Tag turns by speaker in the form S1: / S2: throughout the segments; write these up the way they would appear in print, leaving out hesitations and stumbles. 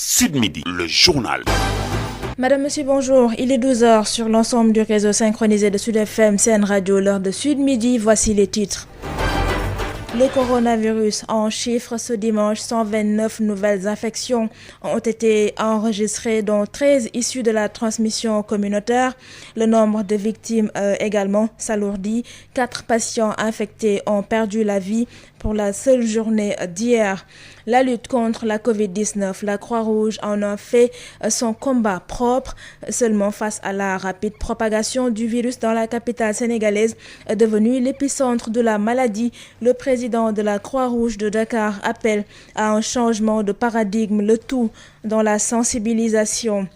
S1: Sud Midi, le journal.
S2: Madame, Monsieur, bonjour. Il est 12h sur l'ensemble du réseau synchronisé de Sud FM, CN Radio, l'heure de Sud Midi. Voici les titres. Le coronavirus en chiffres ce dimanche, 129 nouvelles infections ont été enregistrées, dont 13 issues de la transmission communautaire. Le nombre de victimes également s'alourdit. 4 patients infectés ont perdu la vie pour la seule journée d'hier. La lutte contre la Covid-19, la Croix-Rouge en a fait son combat propre. Seulement face à la rapide propagation du virus dans la capitale sénégalaise, devenue l'épicentre de la maladie, le président de la Croix-Rouge de Dakar appelle à un changement de paradigme, le tout dans la sensibilisation.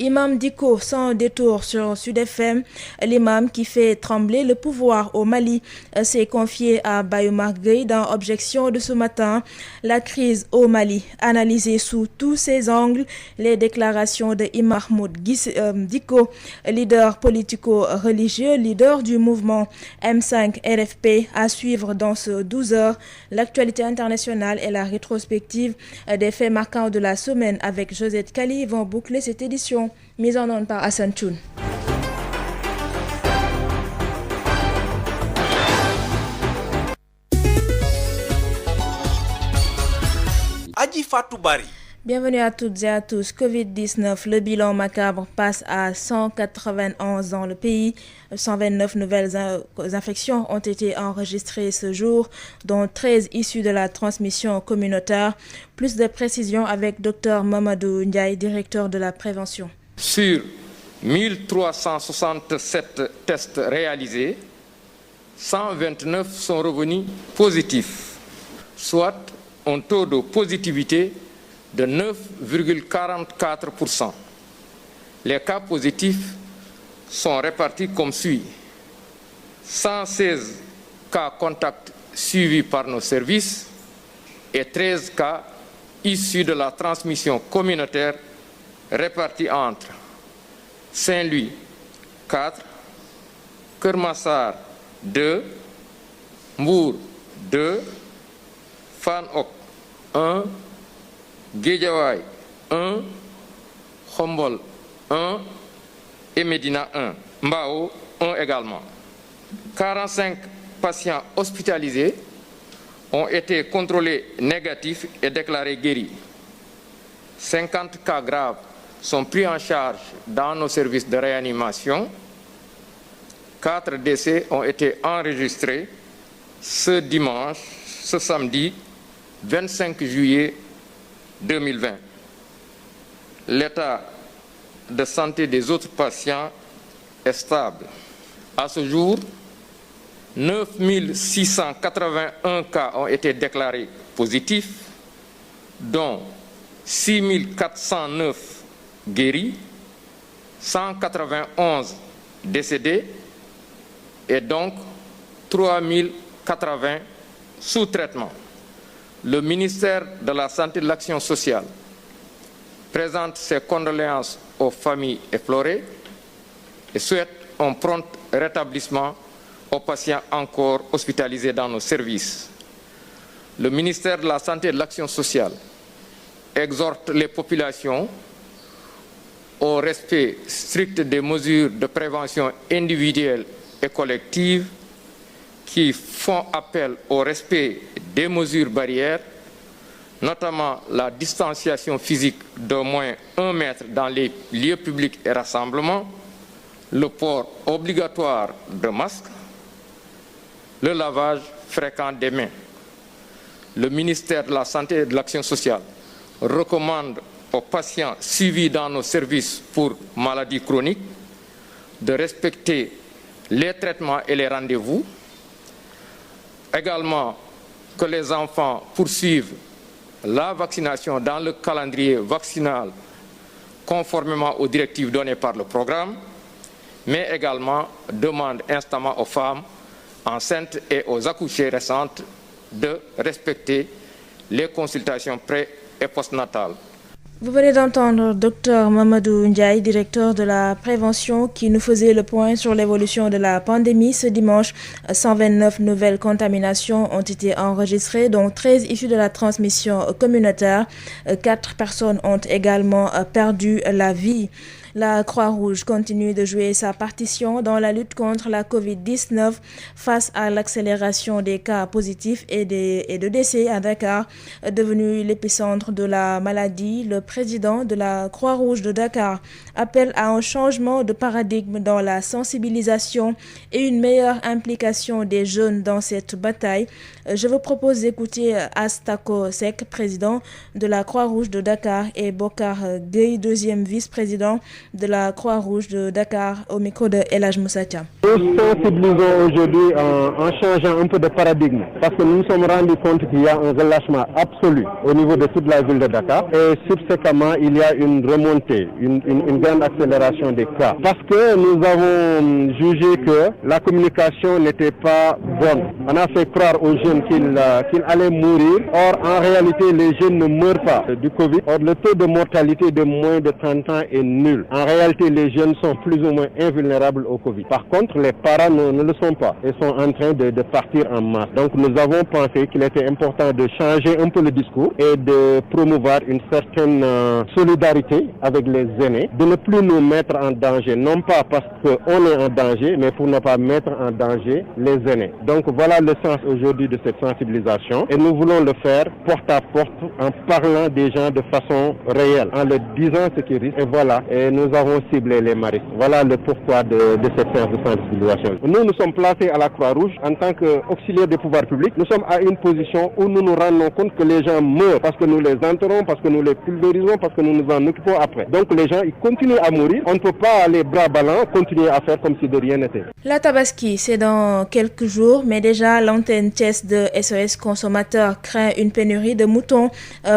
S2: Imam Dicko, sans détour sur Sud FM, l'imam qui fait trembler le pouvoir au Mali, s'est confié à Bayoumar Gueye dans Objection de ce matin. La crise au Mali, analysée sous tous ses angles, les déclarations de Imam Mahmoud Dicko, leader politico-religieux, leader du mouvement M5 RFP, à suivre dans ce 12h. L'actualité internationale et la rétrospective des faits marquants de la semaine avec Josette Kali vont boucler cette édition. Mise en onde par Hassan Choun.
S1: Adji Fatou Bari.
S2: Bienvenue à toutes et à tous. Covid-19, le bilan macabre passe à 191 dans le pays. 129 nouvelles infections ont été enregistrées ce jour, dont 13 issues de la transmission communautaire. Plus de précisions avec Dr Mamadou Ndiaye, directeur de la prévention.
S3: Sur 1367 tests réalisés, 129 sont revenus positifs, soit un taux de positivité de 9,44%. Les cas positifs sont répartis comme suit. 116 cas contacts suivis par nos services et 13 cas issus de la transmission communautaire répartis entre Saint-Louis 4, Keur Massar 2, Mbour 2, Fann Hock 1, Guédiawaye 1, Khombol 1 et Médina 1. Mbao 1 également. 45 patients hospitalisés ont été contrôlés négatifs et déclarés guéris. 50 cas graves sont pris en charge dans nos services de réanimation. 4 décès ont été enregistrés ce samedi 25 juillet 2020. L'état de santé des autres patients est stable. À ce jour, 9 681 cas ont été déclarés positifs, dont 6 409 guéris, 191 décédés et donc 3 080 sous traitement. Le ministère de la Santé et de l'Action sociale présente ses condoléances aux familles éplorées et souhaite un prompt rétablissement aux patients encore hospitalisés dans nos services. Le ministère de la Santé et de l'Action sociale exhorte les populations au respect strict des mesures de prévention individuelle et collective qui font appel au respect des mesures barrières, notamment la distanciation physique d'au moins 1 mètre dans les lieux publics et rassemblements, le port obligatoire de masques, le lavage fréquent des mains. Le ministère de la Santé et de l'Action sociale recommande aux patients suivis dans nos services pour maladies chroniques de respecter les traitements et les rendez-vous. Également, que les enfants poursuivent la vaccination dans le calendrier vaccinal conformément aux directives données par le programme, mais également demande instamment aux femmes enceintes et aux accouchées récentes de respecter les consultations pré- et postnatales.
S2: Vous venez d'entendre Dr Mamadou Ndiaye, directeur de la prévention, qui nous faisait le point sur l'évolution de la pandémie. Ce dimanche, 129 nouvelles contaminations ont été enregistrées, dont 13 issues de la transmission communautaire. 4 personnes ont également perdu la vie. La Croix-Rouge continue de jouer sa partition dans la lutte contre la Covid-19 face à l'accélération des cas positifs et de décès à Dakar, devenu l'épicentre de la maladie. Le président de la Croix-Rouge de Dakar appelle à un changement de paradigme dans la sensibilisation et une meilleure implication des jeunes dans cette bataille. Je vous propose d'écouter Astako Sek, président de la Croix-Rouge de Dakar, et Bokar Gueye, deuxième vice-président de la Croix-Rouge de Dakar, au micro de El Hadj Moussa Thiam.
S4: Nous sensibilisons aujourd'hui en changeant un peu de paradigme, parce que nous nous sommes rendus compte qu'il y a un relâchement absolu au niveau de toute la ville de Dakar, et subséquemment il y a une remontée, une grande accélération des cas, parce que nous avons jugé que la communication n'était pas bonne. On a fait croire aux jeunes qu'ils allaient mourir, or en réalité les jeunes ne meurent pas du Covid. Or le taux de mortalité de moins de 30 ans est nul. En réalité, les jeunes sont plus ou moins invulnérables au Covid. Par contre, les parents ne le sont pas et sont en train de partir en masse. Donc nous avons pensé qu'il était important de changer un peu le discours et de promouvoir une certaine solidarité avec les aînés, de ne plus nous mettre en danger, non pas parce qu'on est en danger, mais pour ne pas mettre en danger les aînés. Donc voilà le sens aujourd'hui de cette sensibilisation, et nous voulons le faire porte à porte en parlant des gens de façon réelle, en leur disant ce qu'ils risquent. Et voilà, et nous avons ciblé les maristes. Voilà le pourquoi de cette séance de sensibilisation. Nous sommes placés à la Croix-Rouge en tant qu'auxiliaires des pouvoirs publics. Nous sommes à une position où nous nous rendons compte que les gens meurent parce que nous les enterrons, parce que nous les pulvérisons, parce que nous nous en occupons après. Donc les gens, ils continuent à mourir. On ne peut pas les bras ballants continuer à faire comme si de rien n'était.
S2: La Tabaski, c'est dans quelques jours, mais déjà l'antenne Thiès de SOS Consommateurs craint une pénurie de moutons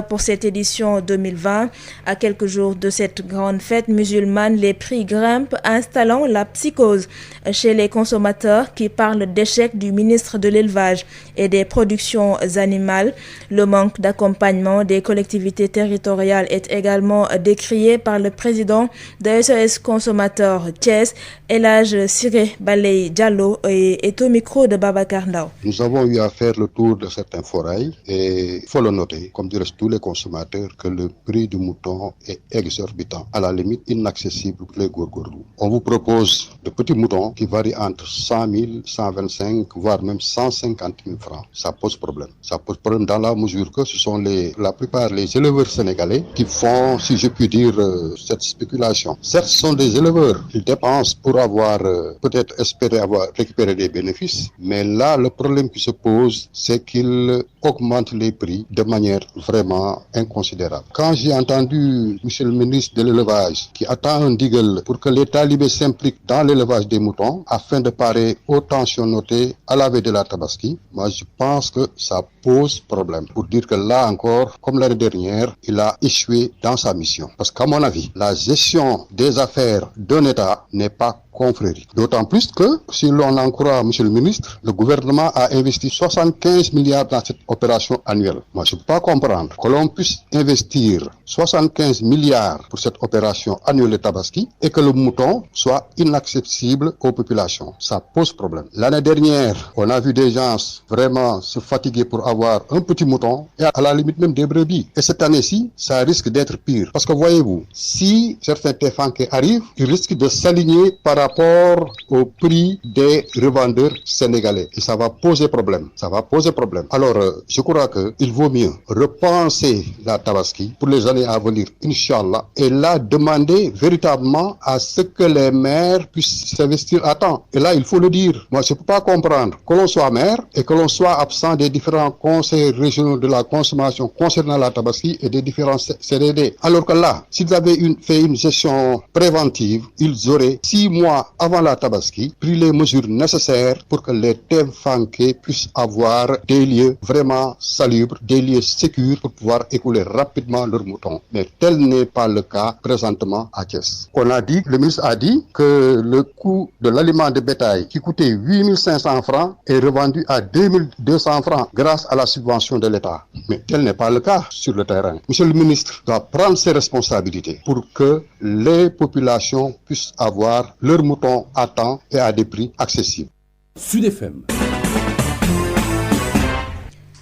S2: pour cette édition 2020. À quelques jours de cette grande fête musulmane, les prix grimpent, installant la psychose chez les consommateurs qui parlent d'échec du ministre de l'Élevage et des productions animales. Le manque d'accompagnement des collectivités territoriales est également décrié par le président de SOS Consommateurs Thiès, El Hadj Siré Baley Diallo, est au micro de Babacar Ndao.
S5: Nous avons eu à faire le tour de certains forails et il faut le noter, comme diraient tous les consommateurs, que le prix du mouton est exorbitant, à la limite inaccessible pour les gourgourous. On vous propose de petits moutons qui varient entre 100 000, 125, voire même 150 000 francs. Ça pose problème. Ça pose problème dans la mesure que ce sont la plupart les éleveurs sénégalais qui font, si je puis dire, cette spéculation. Certes, ce sont des éleveurs. Ils dépensent pour avoir, peut-être espérer avoir récupéré des bénéfices. Mais là, le problème qui se pose, c'est qu'ils augmentent les prix de manière vraiment inconsidérable. Quand j'ai entendu monsieur le ministre de l'élevage qui attend un digle pour que les talibés s'impliquent dans l'élevage des moutons afin de parer aux tensions notées à la veille de la Tabaski, moi je pense que ça pose problème. Pour dire que là encore, comme l'année dernière, il a échoué dans sa mission. Parce qu'à mon avis, la gestion des affaires d'un État n'est pas confrérie. D'autant plus que, si l'on en croit monsieur le ministre, le gouvernement a investi 75 milliards dans cette opération annuelle. Moi, je ne peux pas comprendre que l'on puisse investir 75 milliards pour cette opération annuelle de Tabaski et que le mouton soit inaccessible aux populations. Ça pose problème. L'année dernière, on a vu des gens vraiment se fatiguer pour avoir un petit mouton et à la limite même des brebis. Et cette année-ci, ça risque d'être pire. Parce que voyez-vous, si certains téfanqués arrivent, ils risquent de s'aligner par rapport au prix des revendeurs sénégalais. Et ça va poser problème. Ça va poser problème. Alors, je crois qu'il vaut mieux repenser la Tabaski pour les années à venir, Inch'Allah, et là, demander véritablement à ce que les maires puissent s'investir à temps. Et là, il faut le dire. Moi, je ne peux pas comprendre que l'on soit maire et que l'on soit absent des différents conseils régionaux de la consommation concernant la Tabaski et des différents CDD. Alors que là, s'ils avaient fait une gestion préventive, ils auraient 6 mois mois avant la Tabaski, pris les mesures nécessaires pour que les Temfanké puissent avoir des lieux vraiment salubres, des lieux sécurs pour pouvoir écouler rapidement leurs moutons. Mais tel n'est pas le cas présentement à Thiès. Le ministre a dit que le coût de l'aliment de bétail qui coûtait 8 500 francs est revendu à 2 200 francs grâce à la subvention de l'État. Mais tel n'est pas le cas sur le terrain. Monsieur le ministre doit prendre ses responsabilités pour que les populations puissent avoir leurs moutons à temps et à des prix accessibles.
S6: Sud FM.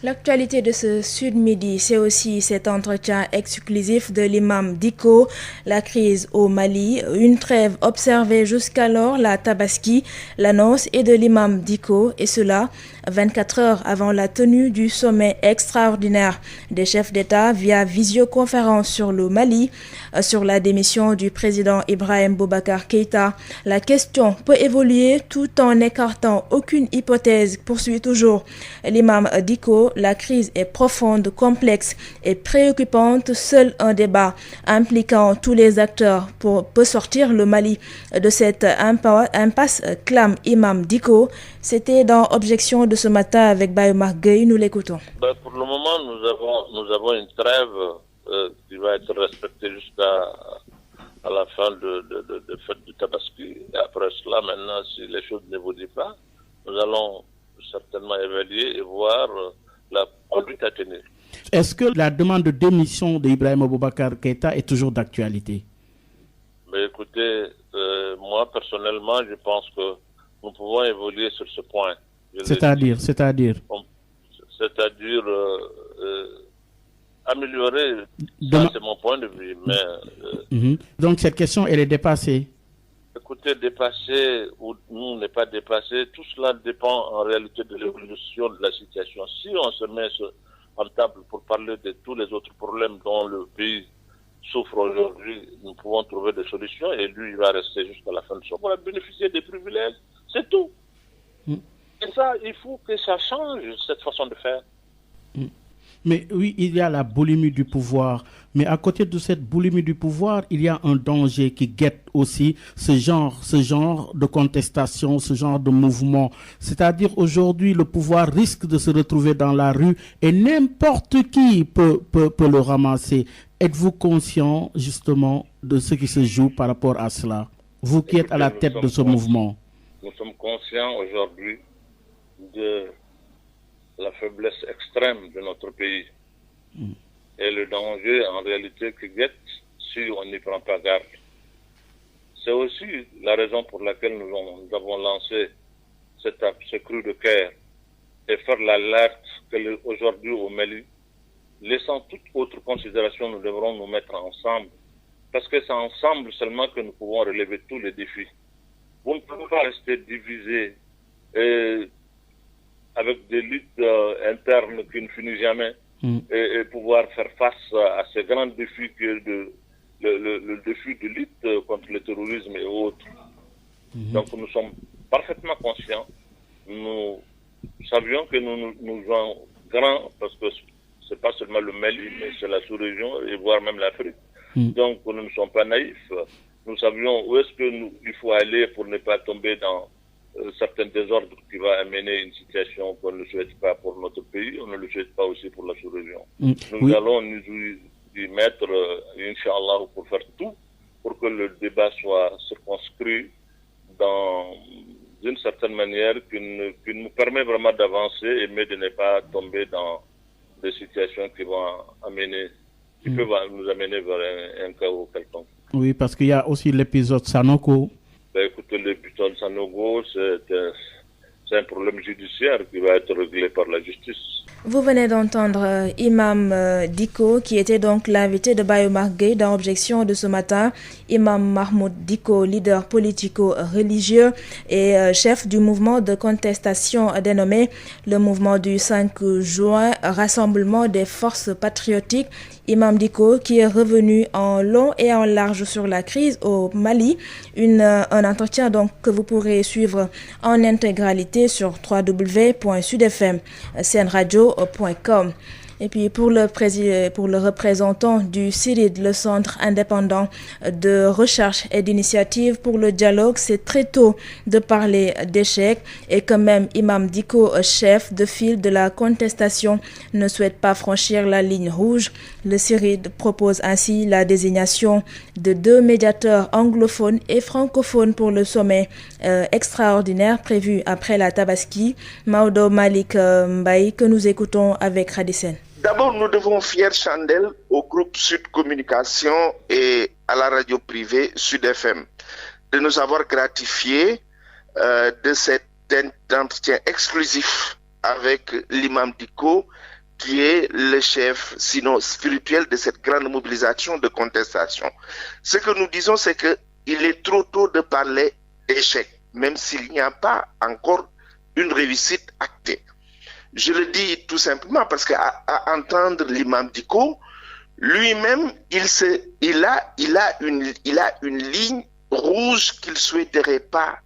S2: L'actualité de ce Sud Midi, c'est aussi cet entretien exclusif de l'imam Dicko, la crise au Mali, une trêve observée jusqu'alors, la Tabaski, l'annonce est de l'imam Dicko, et cela 24 heures avant la tenue du sommet extraordinaire des chefs d'État via visioconférence sur le Mali, sur la démission du président Ibrahim Boubacar Keïta. La question peut évoluer tout en n'écartant aucune hypothèse, poursuit toujours l'imam Dicko. La crise est profonde, complexe et préoccupante. Seul un débat impliquant tous les acteurs peut sortir le Mali de cette impasse, clame Imam Dicko. C'était dans Objection de ce matin avec Bayoumar Gueye. Nous l'écoutons.
S7: Pour le moment, nous avons une trêve qui va être respectée jusqu'à la fin de fête du Tabaski. Et après cela, maintenant, si les choses n'évoluent pas, nous allons certainement évaluer et voir la conduite à tenir.
S8: Est-ce que la demande de démission d'Ibrahim Boubacar Keïta est toujours d'actualité?
S7: Mais écoutez, moi personnellement, je pense que nous pouvons évoluer sur ce point.
S8: C'est-à-dire
S7: améliorer, ça c'est mon point de vue. Mais,
S8: Donc cette question, elle est dépassée?
S7: Écoutez, dépassé ou nous n'est pas dépassé, tout cela dépend en réalité de l'évolution de la situation. Si on se met en table pour parler de tous les autres problèmes dont le pays souffre aujourd'hui, nous pouvons trouver des solutions et lui, il va rester jusqu'à la fin de son mandat pour bénéficier des privilèges. C'est tout. Et ça, il faut que ça change, cette façon de faire.
S8: Mais oui, il y a la boulimie du pouvoir. Mais à côté de cette boulimie du pouvoir, il y a un danger qui guette aussi ce genre de contestation, ce genre de mouvement. C'est-à-dire aujourd'hui, le pouvoir risque de se retrouver dans la rue et n'importe qui peut le ramasser. Êtes-vous conscient justement de ce qui se joue par rapport à cela? Vous qui êtes à la tête de ce mouvement.
S7: Nous sommes conscients aujourd'hui de la faiblesse extrême de notre pays et le danger en réalité qui guette si on n'y prend pas garde. C'est aussi la raison pour laquelle nous avons lancé ce cri de cœur et faire l'alerte qu'aujourd'hui au Mali, laissant toute autre considération, nous devrons nous mettre ensemble parce que c'est ensemble seulement que nous pouvons relever tous les défis. Vous ne pouvez pas rester divisés avec des luttes internes qui ne finissent jamais et pouvoir faire face à ces grands défis que le défi de lutte contre le terrorisme et autres. Donc nous sommes parfaitement conscients. Nous savions que nous jouons grand parce que c'est pas seulement le Mali, mais c'est la sous-région et voire même l'Afrique. Donc nous ne sommes pas naïfs. Nous savions où est-ce qu'il faut aller pour ne pas tomber dans certains désordres qui va amener une situation qu'on ne souhaite pas pour notre pays, on ne le souhaite pas aussi pour la sous-région. Nous allons nous y mettre, Inch'Allah, pour faire tout pour que le débat soit circonscrit dans une certaine manière qui nous permet vraiment d'avancer mais de ne pas tomber dans des situations qui peuvent nous amener vers un chaos quelconque.
S8: Oui, parce qu'il y a aussi l'épisode Sanoko.
S7: Écoutez, l'épisode Sanogo, c'est un problème judiciaire qui va être réglé par la justice.
S2: Vous venez d'entendre Imam Dicko, qui était donc l'invité de Bayoumar Gueye dans Objection de ce matin. Imam Mahmoud Dicko, leader politico-religieux et chef du mouvement de contestation dénommé le mouvement du 5 juin, Rassemblement des forces patriotiques. Imam Dicko qui est revenu en long et en large sur la crise au Mali. Un entretien donc que vous pourrez suivre en intégralité sur www.sudfm-radio.com. Et puis pour le représentant du CIRID, le Centre indépendant de recherche et d'initiative pour le dialogue, c'est très tôt de parler d'échec et quand même Imam Dicko, chef de file de la contestation, ne souhaite pas franchir la ligne rouge. Le CIRID propose ainsi la désignation de 2 médiateurs anglophones et francophones pour le sommet extraordinaire prévu après la Tabaski. Maodo Malick Mbaye, que nous écoutons avec Radisen.
S6: D'abord, nous devons fier chandelle au groupe Sud Communication et à la radio privée Sud FM de nous avoir gratifiés de cet entretien exclusif avec l'imam Dicko, qui est le chef, sinon spirituel, de cette grande mobilisation de contestation. Ce que nous disons, c'est qu'il est trop tôt de parler d'échec, même s'il n'y a pas encore une réussite actée. Je le dis tout simplement parce qu'à entendre l'imam Dicko, lui-même, il a une ligne rouge qu'il souhaiterait pas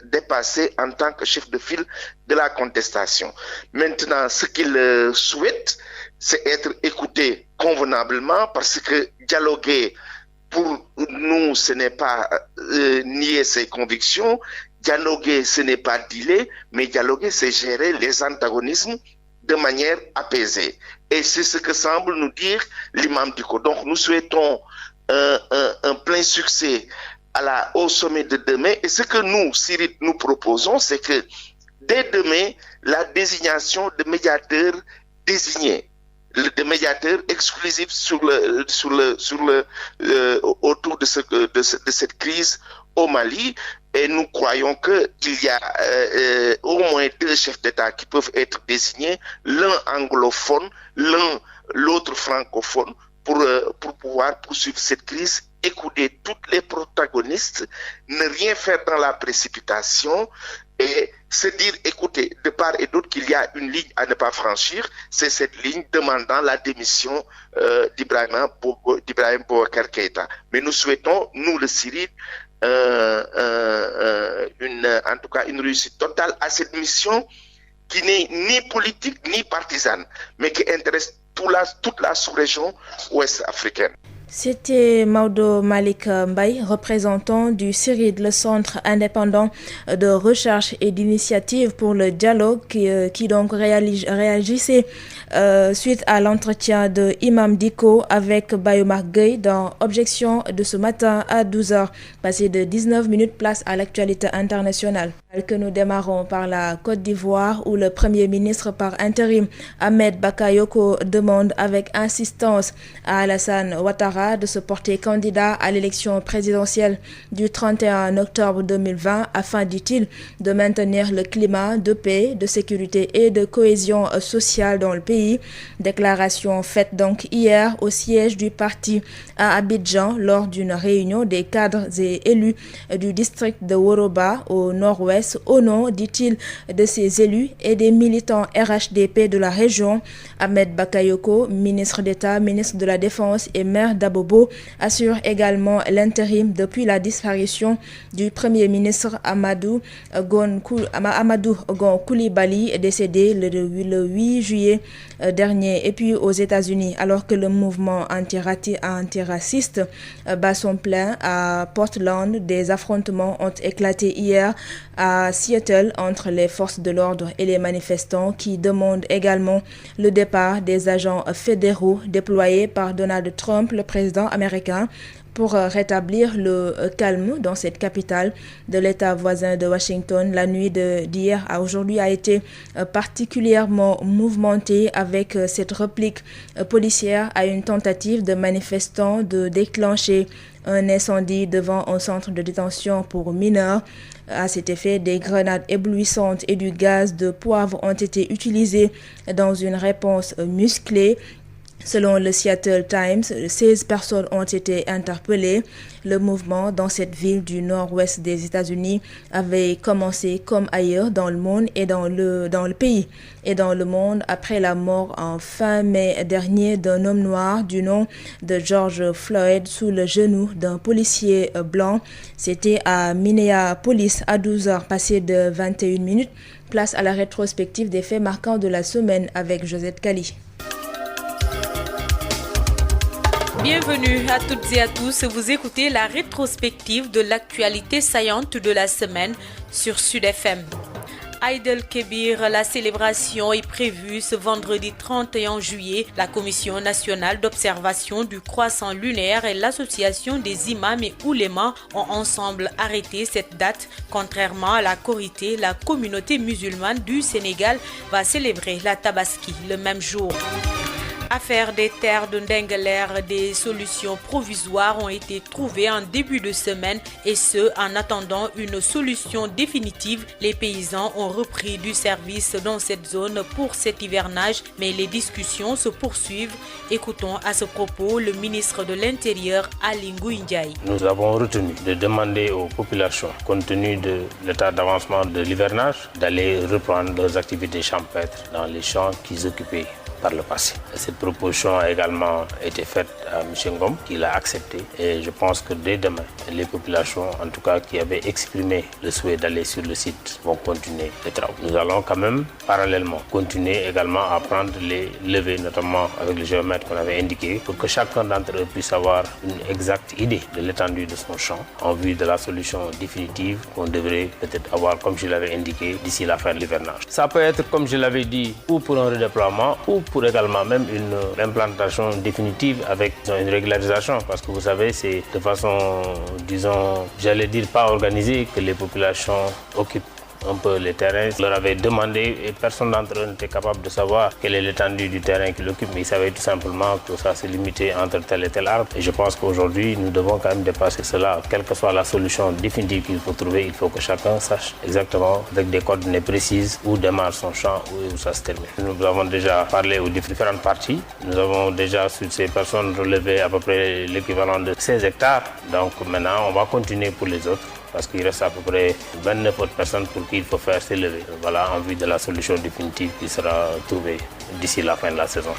S6: dépasser en tant que chef de file de la contestation. Maintenant, ce qu'il souhaite, c'est être écouté convenablement, parce que dialoguer, pour nous, ce n'est pas nier ses convictions. Dialoguer, ce n'est pas dealer, mais dialoguer, c'est gérer les antagonismes de manière apaisée. Et c'est ce que semble nous dire l'imam Dicko. Donc, nous souhaitons un plein succès au sommet de demain. Et ce que nous, CIRID, nous proposons, c'est que dès demain, la désignation de médiateurs désignés, de médiateurs exclusifs autour de cette crise au Mali. Et nous croyons qu'il y a au moins 2 chefs d'État qui peuvent être désignés, l'un anglophone, l'autre francophone, pour pouvoir poursuivre cette crise, écouter toutes les protagonistes, ne rien faire dans la précipitation et se dire, écoutez, de part et d'autre qu'il y a une ligne à ne pas franchir, c'est cette ligne demandant la démission d'Ibrahim Boubacar Keïta. Mais nous souhaitons, nous le CIRID, en tout cas une réussite totale à cette mission qui n'est ni politique ni partisane, mais qui intéresse toute la sous-région ouest africaine.
S2: C'était Maodo Malick Mbaye, représentant du CIRID, le Centre indépendant de recherche et d'initiative pour le dialogue, qui donc réagissait suite à l'entretien de Imam Dicko avec Bayomar Gueye dans Objection de ce matin à 12h, passé de 19 minutes, place à l'actualité internationale. Que nous démarrons par la Côte d'Ivoire, où le Premier ministre par intérim Ahmed Bakayoko demande avec insistance à Alassane Ouattara de se porter candidat à l'élection présidentielle du 31 octobre 2020 afin, dit-il, de maintenir le climat de paix, de sécurité et de cohésion sociale dans le pays. Déclaration faite donc hier au siège du parti à Abidjan lors d'une réunion des cadres et élus du district de Woroba au nord-ouest, au nom, dit-il, de ses élus et des militants RHDP de la région. Ahmed Bakayoko, ministre d'État, ministre de la Défense et maire d'Abobo, assure également l'intérim depuis la disparition du Premier ministre Amadou Gon Coulibaly, décédé le 8 juillet dernier. Et puis aux États-Unis, alors que le mouvement antiraciste bat son plein à Portland, des affrontements ont éclaté hier à Seattle entre les forces de l'ordre et les manifestants qui demandent également le départ des agents fédéraux déployés par Donald Trump, le président américain, pour rétablir le calme dans cette capitale de l'État voisin de Washington. La nuit d'hier à aujourd'hui a été particulièrement mouvementée avec cette réplique policière à une tentative de manifestants de déclencher un incendie devant un centre de détention pour mineurs. À cet effet, des grenades éblouissantes et du gaz de poivre ont été utilisés dans une réponse musclée. Selon le Seattle Times, 16 personnes ont été interpellées. Le mouvement dans cette ville du nord-ouest des États-Unis avait commencé comme ailleurs dans le monde et dans le pays et dans le monde après la mort en fin mai dernier d'un homme noir du nom de George Floyd sous le genou d'un policier blanc. C'était à Minneapolis à 12h passées de 21 minutes. Place à la rétrospective des faits marquants de la semaine avec Josette Kali.
S9: Bienvenue à toutes et à tous, vous écoutez la rétrospective de l'actualité saillante de la semaine sur Sud FM. Aïd el-Kébir, la célébration est prévue ce vendredi 31 juillet. La Commission nationale d'observation du croissant lunaire et l'association des imams et oulémas ont ensemble arrêté cette date. Contrairement à la Korité, la communauté musulmane du Sénégal va célébrer la Tabaski le même jour. Affaire des terres de Ndengler, des solutions provisoires ont été trouvées en début de semaine et ce, en attendant une solution définitive. Les paysans ont repris du service dans cette zone pour cet hivernage, mais les discussions se poursuivent. Écoutons à ce propos le ministre de l'Intérieur, Aly Ngouille Ndiaye.
S10: Nous avons retenu de demander aux populations, compte tenu de l'état d'avancement de l'hivernage, d'aller reprendre leurs activités champêtres dans les champs qu'ils occupaient par le passé. Cette proposition a également été faite à M. Ngom, qui l'a acceptée. Et je pense que dès demain, les populations, en tout cas qui avaient exprimé le souhait d'aller sur le site, vont continuer les travaux. Nous allons quand même, parallèlement, continuer également à prendre les levées, notamment avec le géomètre qu'on avait indiqué, pour que chacun d'entre eux puisse avoir une exacte idée de l'étendue de son champ, en vue de la solution définitive qu'on devrait peut-être avoir, comme je l'avais indiqué, d'ici la fin de l'hivernage. Ça peut être, comme je l'avais dit, ou pour un redéploiement, ou pour également même une implantation définitive avec une régularisation, parce que vous savez, c'est de façon, disons, j'allais dire pas organisée, que les populations occupent un peu les terrains. Je leur avait demandé et personne d'entre eux n'était capable de savoir quelle est l'étendue du terrain qu'ils occupent, mais ils savaient tout simplement que ça se limitait entre tel et tel arbre. Et je pense qu'aujourd'hui, nous devons quand même dépasser cela. Quelle que soit la solution définitive qu'il faut trouver, il faut que chacun sache exactement, avec des coordonnées précises, où démarre son champ, où ça se termine. Nous avons déjà parlé aux différentes parties. Nous avons déjà, sur ces personnes, relevé à peu près l'équivalent de 16 hectares. Donc maintenant, on va continuer pour les autres, parce qu'il reste à peu près 29 autres personnes pour qui il faut faire s'élever. Voilà, en vue de la solution définitive qui sera trouvée d'ici la fin de la saison.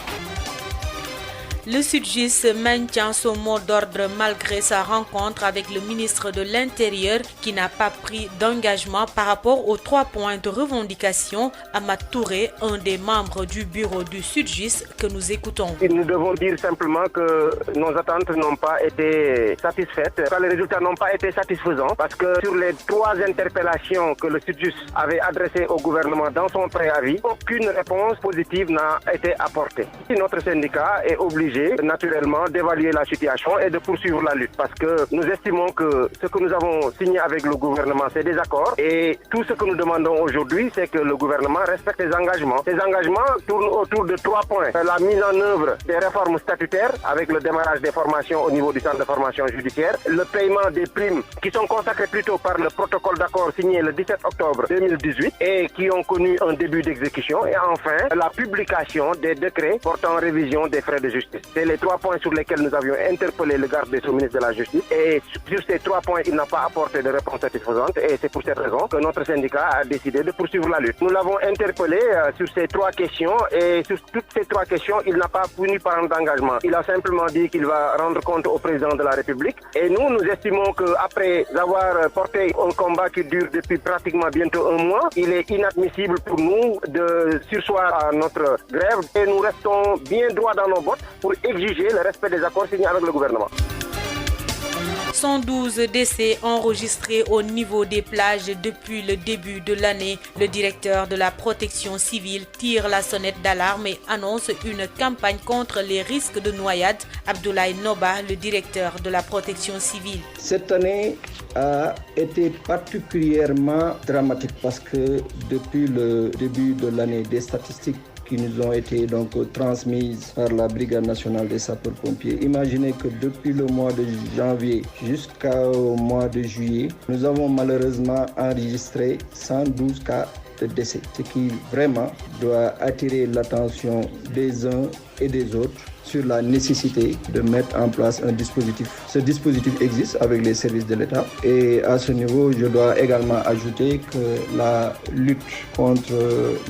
S9: Le SYTJUST maintient son mot d'ordre malgré sa rencontre avec le ministre de l'Intérieur qui n'a pas pris d'engagement par rapport aux 3 points de revendication. Amad Touré, un des membres du bureau du SYTJUST que nous écoutons.
S11: Nous devons dire simplement que nos attentes n'ont pas été satisfaites. Les résultats n'ont pas été satisfaisants parce que sur les 3 interpellations que le SYTJUST avait adressées au gouvernement dans son préavis, aucune réponse positive n'a été apportée. Notre syndicat est obligé naturellement d'évaluer la situation et de poursuivre la lutte parce que nous estimons que ce que nous avons signé avec le gouvernement, c'est des accords et tout ce que nous demandons aujourd'hui, c'est que le gouvernement respecte ses engagements. Ces engagements tournent autour de 3 points. La mise en œuvre des réformes statutaires avec le démarrage des formations au niveau du centre de formation judiciaire, le paiement des primes qui sont consacrées plutôt par le protocole d'accord signé le 17 octobre 2018 et qui ont connu un début d'exécution et enfin la publication des décrets portant révision des frais de justice. C'est les 3 points sur lesquels nous avions interpellé le garde des Sceaux, ministre de la Justice. Et sur ces 3 points, il n'a pas apporté de réponse satisfaisante. Et c'est pour cette raison que notre syndicat a décidé de poursuivre la lutte. Nous l'avons interpellé sur ces 3 questions. Et sur toutes ces 3 questions, il n'a pas voulu prendre d'engagement. Il a simplement dit qu'il va rendre compte au président de la République. Et nous estimons qu'après avoir porté un combat qui dure depuis pratiquement bientôt 1 mois, il est inadmissible pour nous de surseoir à notre grève. Et nous restons bien droits dans nos bottes pour exiger le respect des accords signés avec le gouvernement.
S9: 112 décès enregistrés au niveau des plages depuis le début de l'année. Le directeur de la protection civile tire la sonnette d'alarme et annonce une campagne contre les risques de noyade. Abdoulaye Noba, le directeur de la protection civile.
S12: Cette année a été particulièrement dramatique parce que depuis le début de l'année, des statistiques qui nous ont été donc transmises par la Brigade nationale des sapeurs-pompiers. Imaginez que depuis le mois de janvier jusqu'au mois de juillet, nous avons malheureusement enregistré 112 cas de décès, ce qui vraiment doit attirer l'attention des uns et des autres sur la nécessité de mettre en place un dispositif. Ce dispositif existe avec les services de l'État et à ce niveau, je dois également ajouter que la lutte contre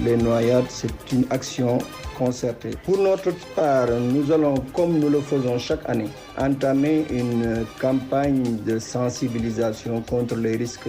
S12: les noyades, c'est une action concertée. Pour notre part, nous allons, comme nous le faisons chaque année, entamer une campagne de sensibilisation contre les risques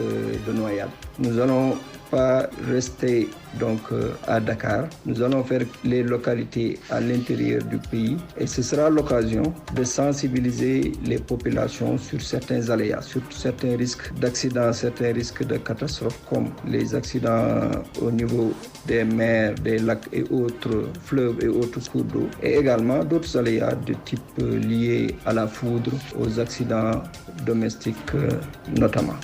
S12: de noyade. Nous allons pas rester donc à Dakar. Dakar. Nous allons faire les localités à l'intérieur du pays et ce sera l'occasion de sensibiliser les populations sur certains aléas, sur certains risques d'accidents, certains risques de catastrophes comme les accidents au niveau des mers, des lacs et autres fleuves et autres cours d'eau, et également d'autres aléas de type liés à la foudre, aux accidents domestiques notamment.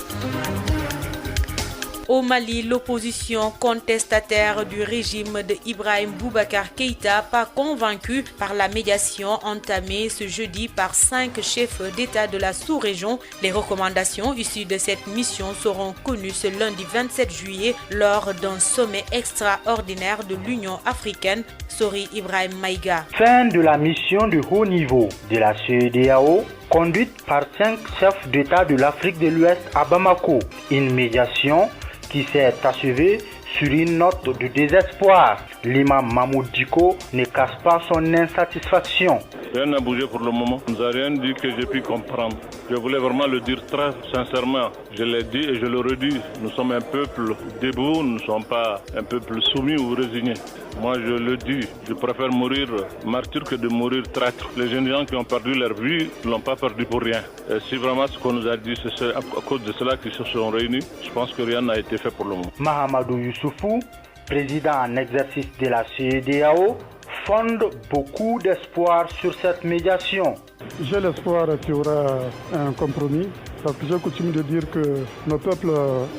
S9: Au Mali, l'opposition contestataire du régime de Ibrahim Boubacar Keïta, pas convaincue par la médiation entamée ce jeudi par 5 chefs d'État de la sous-région. Les recommandations issues de cette mission seront connues ce lundi 27 juillet lors d'un sommet extraordinaire de l'Union africaine. Sori Ibrahim Maïga.
S13: Fin de la mission de haut niveau de la CEDEAO, conduite par 5 chefs d'État de l'Afrique de l'Ouest à Bamako. Une médiation qui s'est achevée sur une note de désespoir. L'imam Mahmoud Diko ne cache pas son insatisfaction.
S7: Rien n'a bougé pour le moment. On ne nous a rien dit que j'ai pu comprendre. Je voulais vraiment le dire très sincèrement. Je l'ai dit et je le redis. Nous sommes un peuple debout, nous ne sommes pas un peuple soumis ou résigné. Moi je le dis, je préfère mourir martyr que de mourir traître. Les jeunes gens qui ont perdu leur vie ne l'ont pas perdu pour rien. Et si vraiment ce qu'on nous a dit, c'est à cause de cela qu'ils se sont réunis, je pense que rien n'a été fait pour le moment.
S13: Mahamadou Youssoufou, président en exercice de la CEDEAO, fonde beaucoup d'espoir sur cette médiation.
S14: J'ai l'espoir qu'il y aura un compromis, parce que j'ai coutume de dire que nos peuples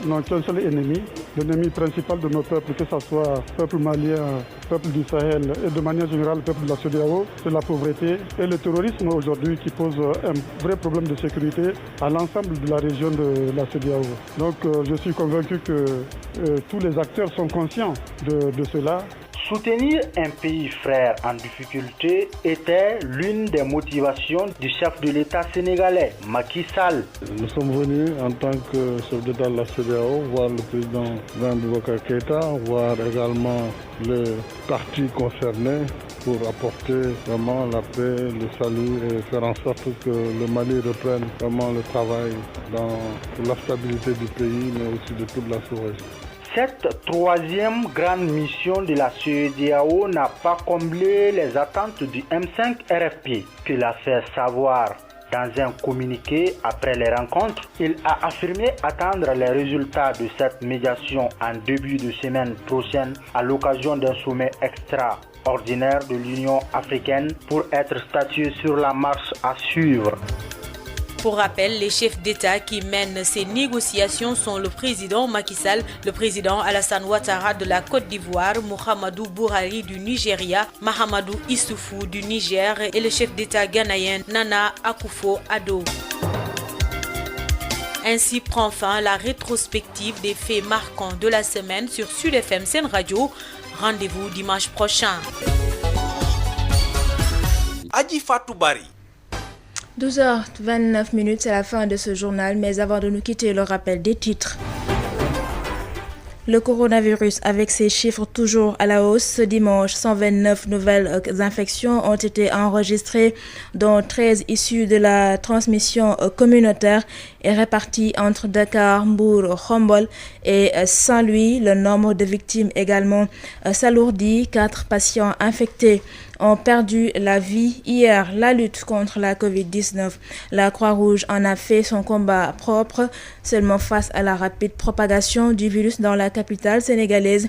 S14: n'ont qu'un seul ennemi. L'ennemi principal de nos peuples, que ce soit le peuple malien, le peuple du Sahel et de manière générale le peuple de la CEDEAO, c'est la pauvreté et le terrorisme aujourd'hui qui pose un vrai problème de sécurité à l'ensemble de la région de la CEDEAO. Donc je suis convaincu que tous les acteurs sont conscients de cela.
S13: Soutenir un pays frère en difficulté était l'une des motivations du chef de l'État sénégalais, Macky Sall.
S14: Nous sommes venus en tant que chef d'État de la CEDEAO voir le président Ibrahim Boubacar Keïta, voir également les partis concernés pour apporter vraiment la paix, le salut et faire en sorte que le Mali reprenne vraiment le travail pour la stabilité du pays mais aussi de toute la sous-région.
S13: Cette troisième grande mission de la CEDEAO n'a pas comblé les attentes du M5 RFP, que l'a fait savoir dans un communiqué après les rencontres. Il a affirmé attendre les résultats de cette médiation en début de semaine prochaine à l'occasion d'un sommet extraordinaire de l'Union africaine pour être statué sur la marche à suivre.
S9: Pour rappel, les chefs d'État qui mènent ces négociations sont le président Macky Sall, le président Alassane Ouattara de la Côte d'Ivoire, Muhammadu Buhari du Nigeria, Mahamadou Issoufou du Niger et le chef d'État ghanéen Nana Akufo-Addo. Ainsi prend fin la rétrospective des faits marquants de la semaine sur Sud FM Sen Radio. Rendez-vous dimanche prochain.
S1: Adji Fatou Bari.
S2: 12h29, c'est la fin de ce journal, mais avant de nous quitter, le rappel des titres. Le coronavirus, avec ses chiffres toujours à la hausse, ce dimanche, 129 nouvelles infections ont été enregistrées, dont 13 issues de la transmission communautaire et réparties entre Dakar, Mbour, Khombol et Saint-Louis. Le nombre de victimes également s'alourdit. 4 patients infectés ont perdu la vie hier. La lutte contre la Covid-19, la Croix-Rouge en a fait son combat propre, seulement face à la rapide propagation du virus dans la capitale sénégalaise,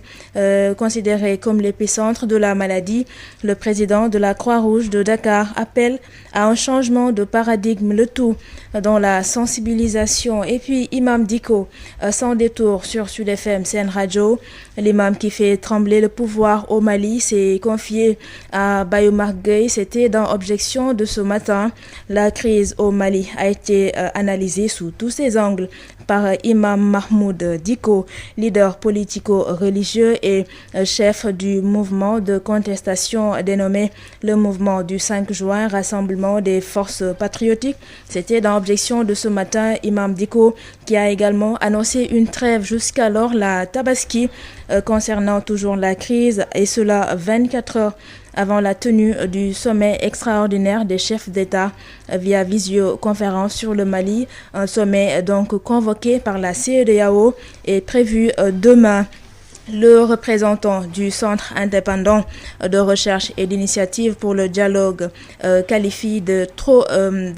S2: considérée comme l'épicentre de la maladie. Le président de la Croix-Rouge de Dakar appelle à un changement de paradigme, le tout dans la sensibilisation. Et puis Imam Diko, sans détour sur Sud FM Sen Radio, l'imam qui fait trembler le pouvoir au Mali, s'est confié à Bayoumar Gueye. C'était dans Objection de ce matin. La crise au Mali a été analysée sous tous ses angles par Imam Mahmoud Diko, leader politico-religieux et chef du mouvement de contestation dénommé le mouvement du 5 juin, rassemblement des forces patriotiques. C'était dans Objection de ce matin. Imam Diko qui a également annoncé une trêve jusqu'alors la Tabaski concernant toujours la crise, et cela 24 heures avant la tenue du sommet extraordinaire des chefs d'État via visioconférence sur le Mali. Un sommet donc convoqué par la CEDEAO est prévu demain. Le représentant du Centre indépendant de recherche et d'initiative pour le dialogue qualifie de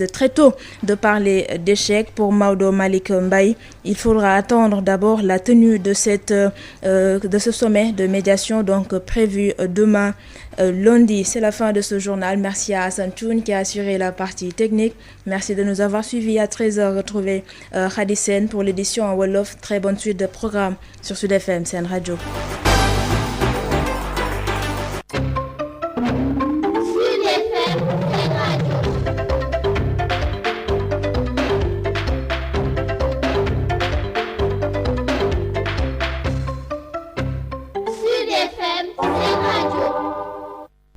S2: très tôt de parler d'échec pour Maodo Malick Mbaye. Il faudra attendre d'abord la tenue de ce sommet de médiation donc prévu demain lundi. C'est la fin de ce journal. Merci à Hassan Toun qui a assuré la partie technique. Merci de nous avoir suivis. À 13h, retrouvez Khady Sène pour l'édition en Wolof. Très bonne suite de programmes sur Sud FM, Sen Radio.